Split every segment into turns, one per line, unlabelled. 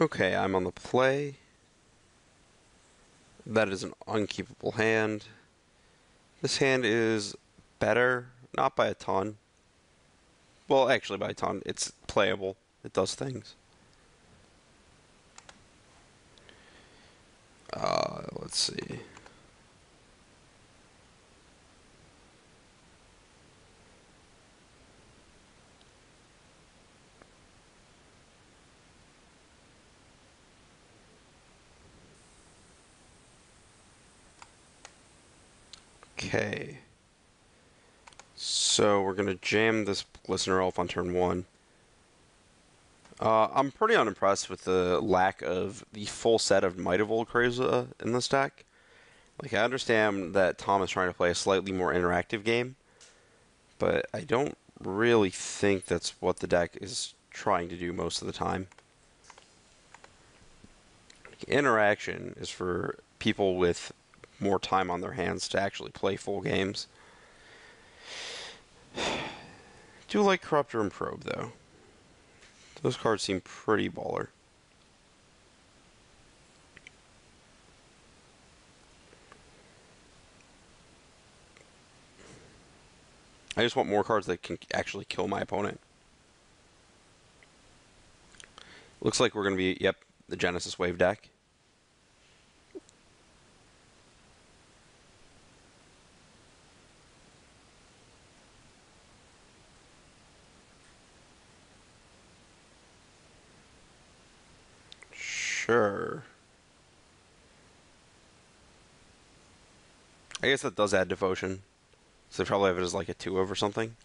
Okay, I'm on the play. That is an unkeepable hand. This hand is better, not by a ton. Well, actually by a ton. It's playable. It does things. Let's see. Okay. So we're gonna jam this Glistener Elf on turn one. I'm pretty unimpressed with the lack of the full set of Might of Old Kreza in this deck. Like, I understand that Tom is trying to play a slightly more interactive game, but I don't really think that's what the deck is trying to do most of the time. Interaction is for people with more time on their hands to actually play full games. Do like Corruptor and Probe, though. Those cards seem pretty baller. I just want more cards that can actually kill my opponent. Looks like we're going to be, yep, the Genesis Wave deck. Sure. I guess that does add devotion. So they probably have it as like a 2 of or something.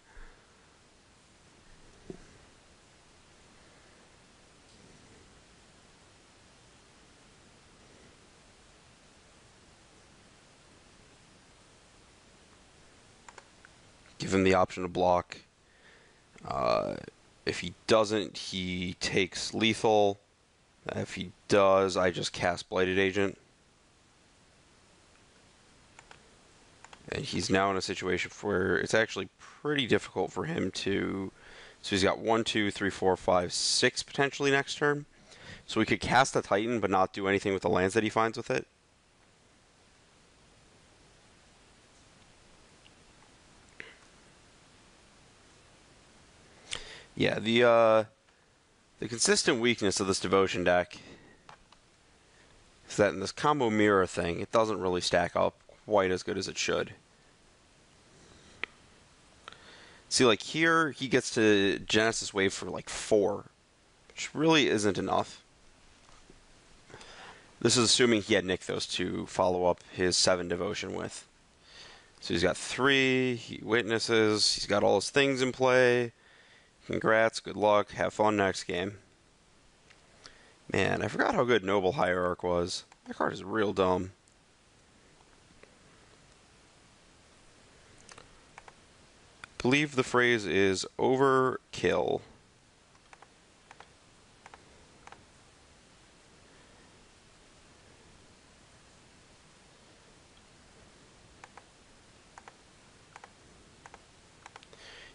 Give him the option to block. If he doesn't, he takes lethal. If he does, I just cast Blighted Agent. And he's now in a situation where it's actually pretty difficult for him to. So he's got 1, 2, 3, 4, 5, 6 potentially next turn. So we could cast a Titan but not do anything with the lands that he finds with it. Yeah, the consistent weakness of this Devotion deck is that in this combo mirror thing, it doesn't really stack up quite as good as it should. See, like here, he gets to Genesis Wave for like 4, which really isn't enough. This is assuming he had Nykthos to follow up his 7 Devotion with. So he's got 3, he witnesses, he's got all his things in play. Congrats, good luck, have fun next game. Man, I forgot how good Noble Hierarch was. That card is real dumb. I believe the phrase is overkill.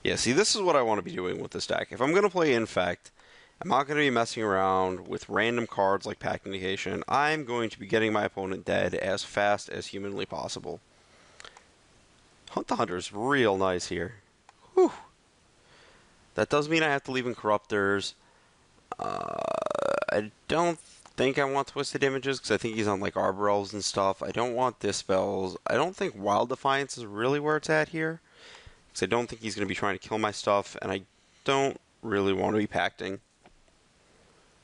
Yeah, see, this is what I want to be doing with this deck. If I'm going to play Infect, I'm not going to be messing around with random cards like Pact Indication. I'm going to be getting my opponent dead as fast as humanly possible. Hunt the Hunter's real nice here. Whew. That does mean I have to leave in Corruptors. I don't think I want Twisted Images because I think he's on like Arbor Elves and stuff. I don't want Dispels. I don't think Wild Defiance is really where it's at here. Because I don't think he's going to be trying to kill my stuff, and I don't really want to be pacting.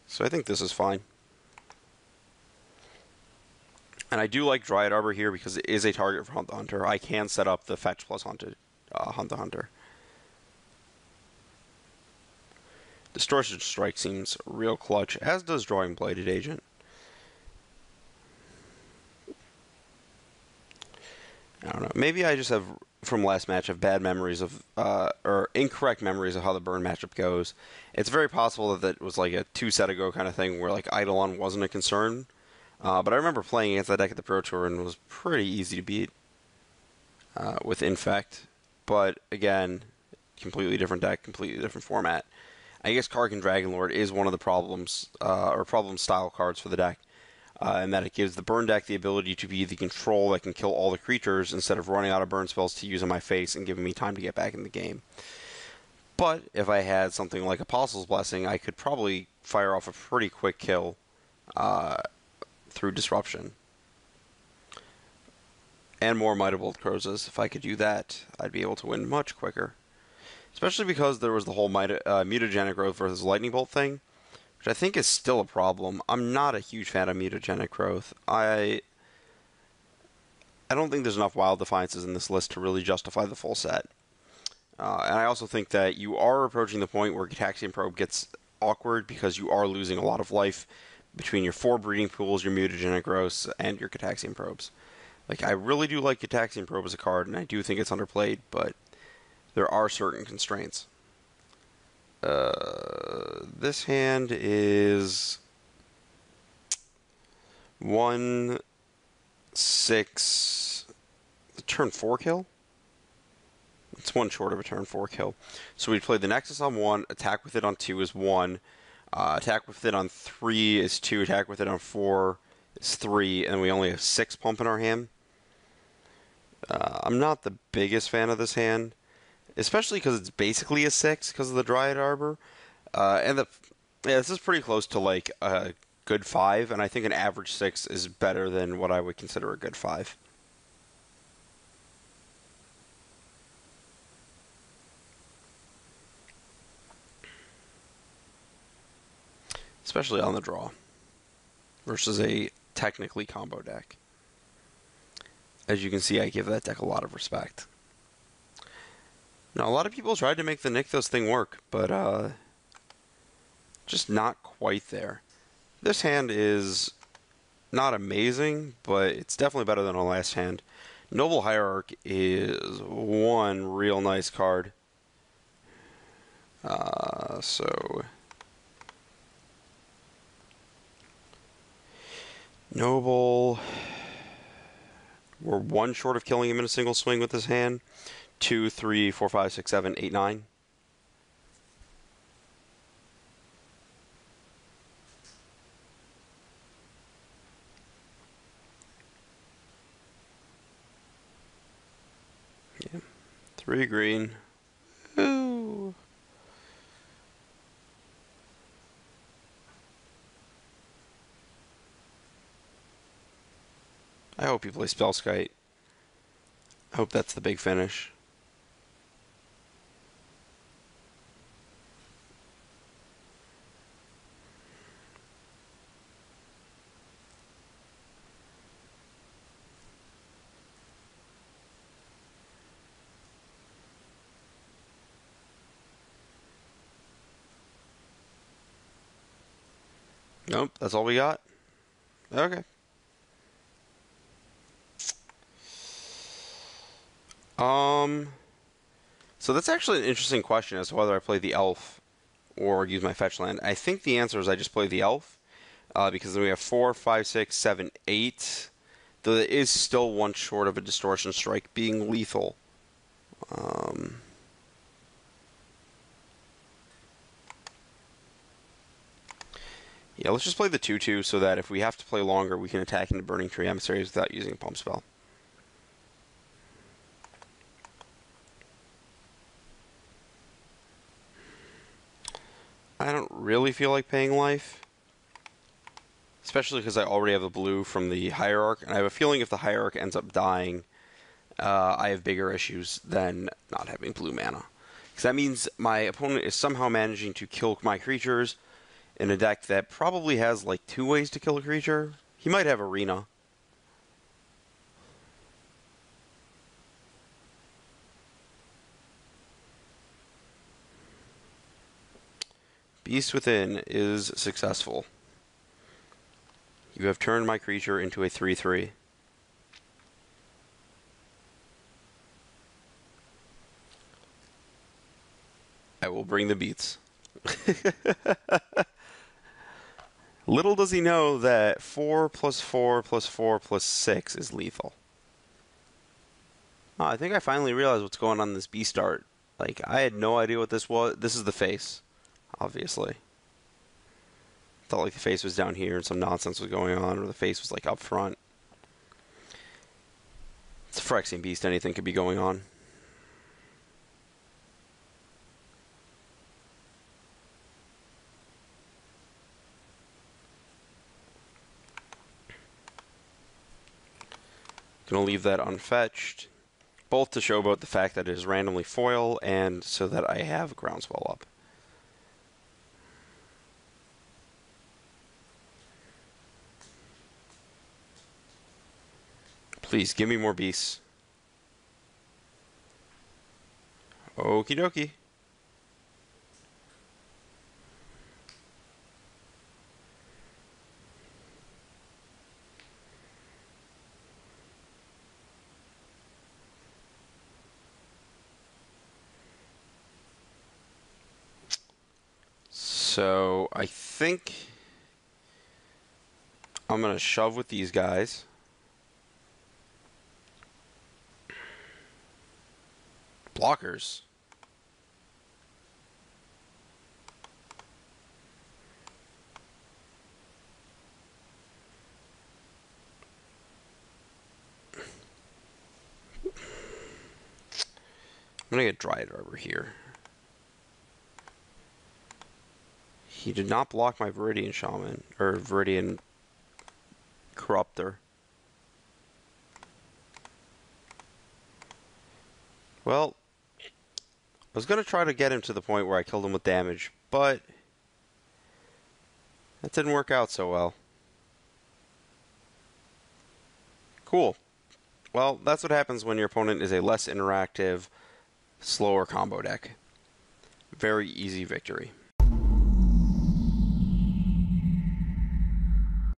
So I think this is fine. And I do like Dryad Arbor here because it is a target for Hunt the Hunter. I can set up the fetch plus Hunt the Hunter. Distortion Strike seems real clutch, as does drawing Blighted Agent. I don't know. Maybe I just have, from last match, have bad memories of, or incorrect memories of how the burn matchup goes. It's very possible that that was like a 2 set ago kind of thing where like Eidolon wasn't a concern. But I remember playing against that deck at the Pro Tour and it was pretty easy to beat with Infect. But again, completely different deck, completely different format. I guess Kargan Dragonlord is one of the problems, or problem style cards for the deck, and that it gives the burn deck the ability to be the control that can kill all the creatures instead of running out of burn spells to use on my face and giving me time to get back in the game. But if I had something like Apostle's Blessing, I could probably fire off a pretty quick kill through Disruption. And more Might of Old Crozes. If I could do that, I'd be able to win much quicker. Especially because there was the whole mutagenic growth versus lightning bolt thing, which I think is still a problem. I'm not a huge fan of mutagenic growth. I don't think there's enough wild defiances in this list to really justify the full set. And I also think that you are approaching the point where Gitaxian Probe gets awkward because you are losing a lot of life between your 4 breeding pools, your mutagenic growths, and your Gitaxian Probes. Like, I really do like Gitaxian Probe as a card, and I do think it's underplayed, but there are certain constraints. This hand is 1-6 turn 4 kill. It's one short of a turn 4 kill. So we play the Nexus on 1, attack with it on 2 is 1, attack with it on 3 is 2, attack with it on 4 is 3, and we only have 6 pump in our hand. I'm not the biggest fan of this hand, especially because it's basically a 6 because of the Dryad Arbor. This is pretty close to like a good 5, and I think an average 6 is better than what I would consider a good 5. Especially on the draw versus a technically combo deck. As you can see, I give that deck a lot of respect. Now, a lot of people tried to make the Nykthos thing work, but just not quite there. This hand is not amazing, but it's definitely better than our last hand. Noble Hierarch is one real nice card. Noble, we're 1 short of killing him in a single swing with this hand. 2, 3, 4, 5, 6, 7, 8, 9. Yeah. 3 green. Ooh. I hope you play Spellskite. I hope that's the big finish. Nope, that's all we got? Okay. So that's actually an interesting question as to whether I play the elf or use my fetch land. I think the answer is I just play the elf, because then we have 4, 5, 6, 7, 8. Though it is still 1 short of a distortion strike being lethal. Yeah, let's just play the 2/2 so that if we have to play longer, we can attack into Burning Tree Emissaries without using a pump spell. I don't really feel like paying life, especially because I already have a blue from the Hierarch, and I have a feeling if the Hierarch ends up dying, I have bigger issues than not having blue mana. Because that means my opponent is somehow managing to kill my creatures in a deck that probably has like 2 ways to kill a creature. He might have Arena. Beast Within is successful. You have turned my creature into a 3/3. I will bring the beats. Little does he know that 4 + 4 + 4 + 6 is lethal. Oh, I think I finally realized what's going on in this Beast art. Like, I had no idea what this was. This is the face. obviously. Felt like the face was down here and some nonsense was going on, or the face was like up front. It's a Phyrexian beast, anything could be going on. Gonna leave that unfetched, both to show about the fact that it is randomly foil and so that I have Groundswell up. Please, give me more beasts. Okie dokie. So, I think I'm going to shove with these guys. Blockers. I'm going to get Dryad Arbor here. He did not block my Viridian Shaman, or Viridian Corruptor. Well, I was going to try to get him to the point where I killed him with damage, but that didn't work out so well. Cool. Well, that's what happens when your opponent is a less interactive, slower combo deck. Very easy victory.